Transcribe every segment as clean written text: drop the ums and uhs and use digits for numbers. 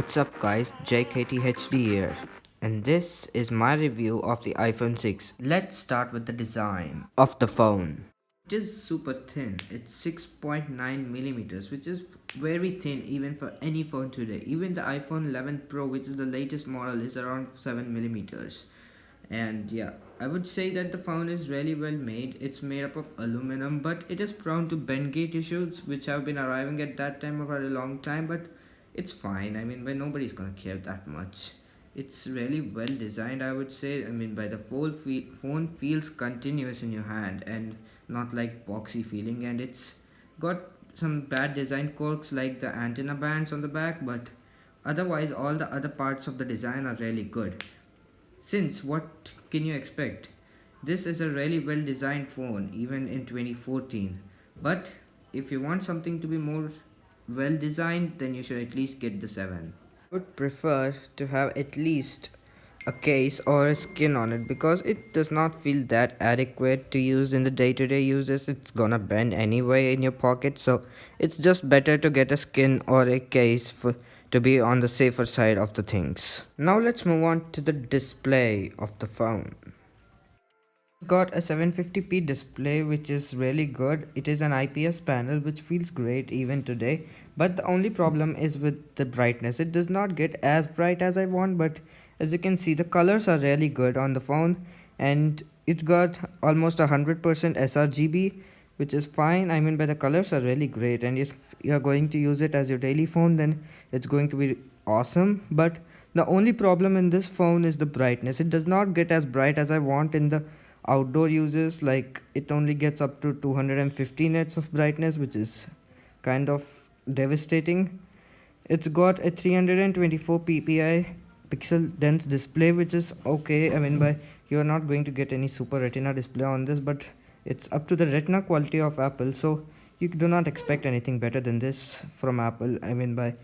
What's up guys, JKTHD here, and this is my review of the iPhone 6. Let's start with the design of the phone. It is super thin. It's 6.9 millimeters, which is very thin even for any phone today. Even the iPhone 11 Pro, which is the latest model, is around 7 millimeters. And yeah, I would say that the phone is really well made. It's made up of aluminum, but it is prone to bend gate issues, which have been arriving at that time for a long time, but it's fine. I mean, but nobody's gonna care that much. It's really well designed, I would say. I mean, by the phone feels continuous in your hand and not like boxy feeling, and it's got some bad design quirks like the antenna bands on the back, but otherwise all the other parts of the design are really good. Since what can you expect? This is a really well designed phone even in 2014. But if you want something to be more well designed, then you should at least get the 7. I would prefer to have at least a case or a skin on it because it does not feel that adequate to use in the day-to-day uses. It's gonna bend anyway in your pocket, so it's just better to get a skin or a case to be on the safer side of the things. Now let's move on to the display of the phone. It's got a 750p display, which is really good. It is an IPS panel which feels great even today, but the only problem is with the brightness. It does not get as bright as I want, but as you can see, the colors are really good on the phone, and it got almost 100% sRGB, which is fine. I mean, but the colors are really great, and if you're going to use it as your daily phone, then it's going to be awesome. But the only problem in this phone is the brightness. It does not get as bright as I want in the outdoor uses. Like, it only gets up to 250 nits of brightness, which is kind of devastating. It's got a 324 ppi pixel dense display, which is okay. I mean, by you are not going to get any super retina display on this, but it's up to the retina quality of Apple, so you do not expect anything better than this from Apple. I mean, by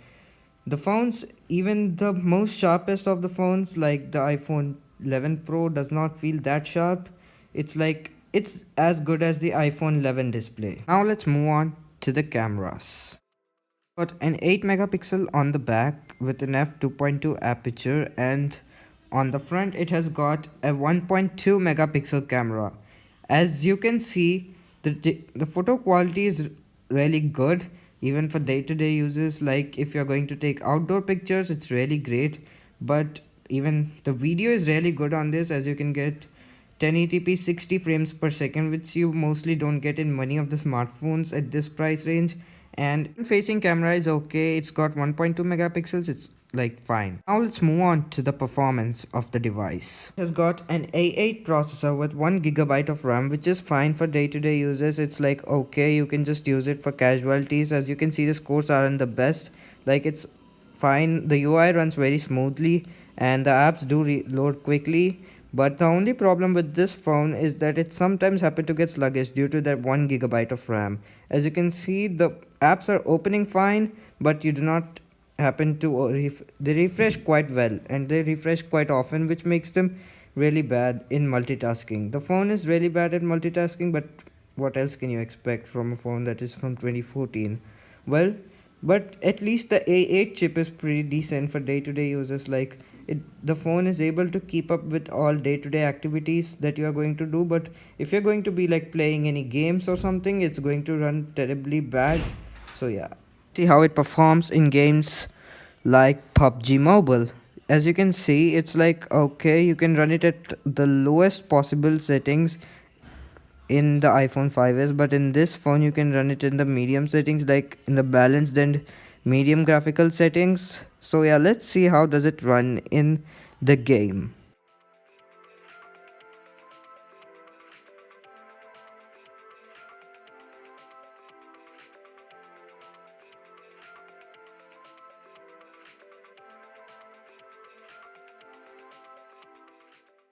the phones, even the most sharpest of the phones like the iPhone 11 Pro does not feel that sharp. It's like it's as good as the iPhone 11 display. Now let's move on to the cameras. Got an 8 megapixel on the back with an f2.2 aperture, and on the front it has got a 1.2 megapixel camera. As you can see, the photo quality is really good even for day-to-day uses. Like if you're going to take outdoor pictures, it's really great, but even the video is really good on this, as you can get 1080p 60 frames per second, which you mostly don't get in many of the smartphones at this price range. And facing camera is okay. It's got 1.2 megapixels. It's like fine. Now let's move on to the performance of the device. It has got an A8 processor with 1 gigabyte of RAM, which is fine for day-to-day users. It's like okay, you can just use it for casualties. As you can see, the scores aren't the best. Like, it's fine. The UI runs very smoothly and the apps do load quickly. But the only problem with this phone is that it sometimes happens to get sluggish due to that 1 gigabyte of RAM. As you can see, the apps are opening fine, but you do not happen to they refresh quite well, and they refresh quite often, which makes them really bad in multitasking. The phone is really bad at multitasking, but what else can you expect from a phone that is from 2014? Well, but at least the A8 chip is pretty decent for day-to-day users. Like, the phone is able to keep up with all day-to-day activities that you are going to do, but if you're going to be like playing any games or something, it's going to run terribly bad. So yeah, see how it performs in games like PUBG Mobile. As you can see, it's like okay, you can run it at the lowest possible settings in the iPhone 5s, but in this phone you can run it in the medium settings, like in the balanced and medium graphical settings. So yeah, let's see how does it run in the game.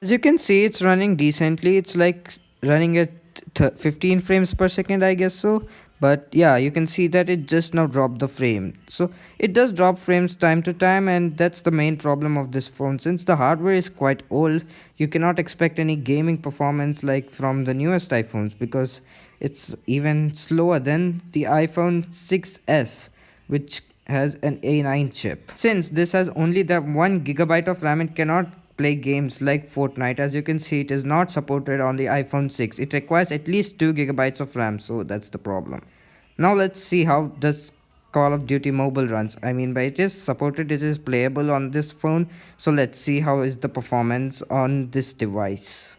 As you can see, it's running decently. It's like running at 15 frames per second, I guess so. But yeah, you can see that it just now dropped the frame. So it does drop frames time to time, and that's the main problem of this phone. Since the hardware is quite old, you cannot expect any gaming performance like from the newest iPhones, because it's even slower than the iPhone 6s, which has an A9 chip. Since this has only the 1 gigabyte of RAM, it cannot play games like Fortnite. As you can see, it is not supported on the iPhone 6. It requires at least 2 gigabytes of RAM, so that's the problem. Now let's see how does Call of Duty Mobile runs. I mean, by it is supported, it is playable on this phone. So let's see how is the performance on this device.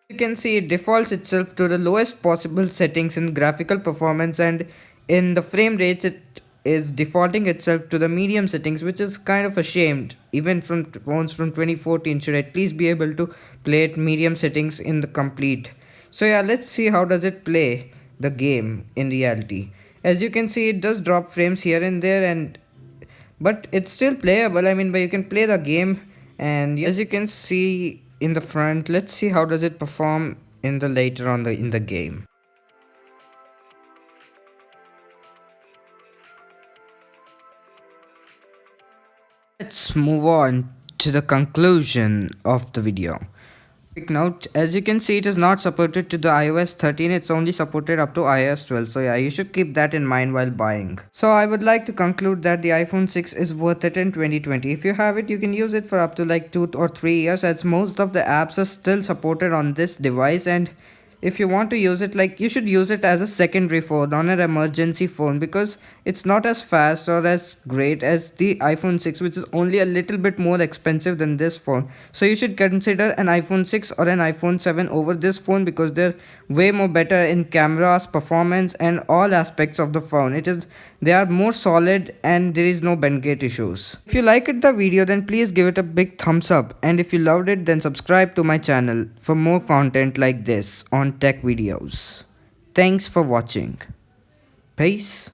You can see it defaults itself to the lowest possible settings in graphical performance, and in the frame rates it is defaulting itself to the medium settings, which is kind of ashamed. Even from phones from 2014 should at least be able to play at medium settings in the complete. So yeah, let's see how does it play the game in reality. As you can see, it does drop frames here and there, and but it's still playable. I mean, but you can play the game. And as you can see in the front, let's see how does it perform in the later on the in the game. Let's move on to the conclusion of the video. Quick note, as you can see, it is not supported to the iOS 13, it's only supported up to iOS 12. So yeah, you should keep that in mind while buying. So I would like to conclude that the iPhone 6 is worth it in 2020. If you have it, you can use it for up to like 2 or 3 years, as most of the apps are still supported on this device. And if you want to use it, like, you should use it as a secondary phone, on an emergency phone, because it's not as fast or as great as the iPhone 6, which is only a little bit more expensive than this phone. So you should consider an iPhone 6 or an iPhone 7 over this phone, because they're way more better in cameras, performance, and all aspects of the phone. They are more solid, and there is no bendgate issues. If you liked the video, then please give it a big thumbs up, and if you loved it, then subscribe to my channel for more content like this on tech videos. Thanks for watching. Peace.